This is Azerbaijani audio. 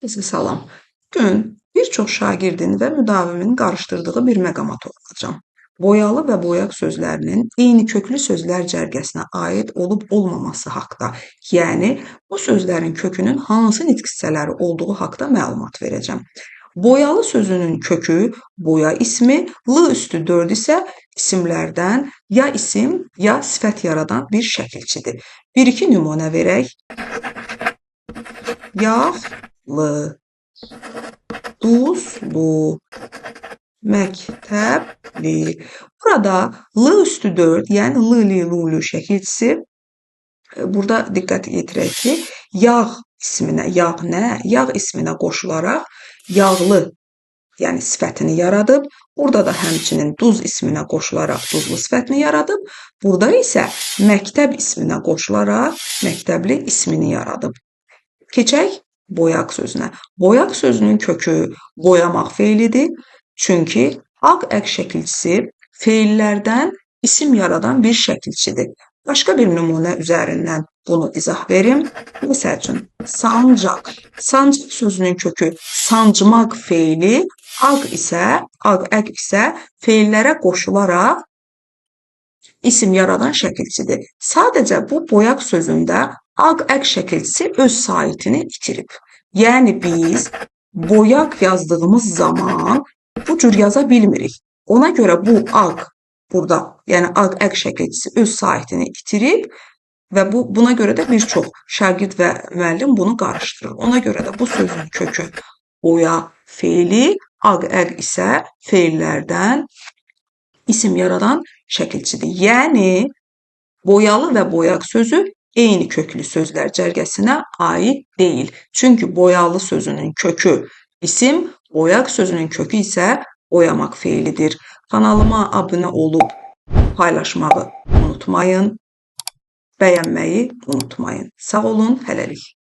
Size salam. Bugün bir çox şagirdin və müdavimin qarışdırdığı bir məqama toxunacağam. Boyalı və boyaq sözlərinin eyni köklü sözlər cərgəsinə aid olub-olmaması haqda, yəni bu sözlərin kökünün hansı nitq hissələri olduğu haqda məlumat verəcəm. Boyalı sözünün kökü boya ismi, l üstü 4 isə isimlərdən ya isim, ya sifət yaradan bir şəkilçidir. Bir-iki nümunə verək. Yağlı, duzlu, məktəbli. Burada l üstü 4, yəni l-li, lu-lu şəkilçisi. Burada diqqət yetirək ki, yağ isminə, yağ nə? Yağ isminə qoşularaq yağlı, yəni sifətini yaradıb. Burada da həmçinin duz isminə qoşularaq duzlu sifətini yaradıb. Burada isə məktəb isminə qoşularaq məktəbli ismini yaradıb. Keçək boyaq sözünə. Boyaq sözünün kökü boyamaq feilidir. Çünki aq-əq şəkilçisi feillərdən isim yaradan bir şəkilçidir. Başqa bir nümunə üzərindən bunu izah verim. Məsəl üçün, sancaq. Sancaq sözünün kökü sancmaq feili, aq-əq isə feillərə qoşularaq isim yaradan şəkilçidir. Sadəcə bu boyaq sözündə aq-əq şəkilçisi öz saitini itirib. Yəni biz boyaq yazdığımız zaman bu cür yaza bilmirik. Ona görə bu aq burada, yəni aq-əq şəkilçisi öz saitini itirib və buna görə də bir çox şagird və müəllim bunu qarışdırır. Ona görə də bu sözün kökü boya feili, aq-əq isə feillərdən isim yaradan şəkilçidir. Yəni boyalı və boyaq sözü eyni köklü sözlər cərgəsinə aid deyil. Çünki boyalı sözünün kökü isim, boyaq sözünün kökü isə boyamaq feilidir. Kanalıma abunə olub paylaşmağı unutmayın, bəyənməyi unutmayın. Sağ olun, hələlik.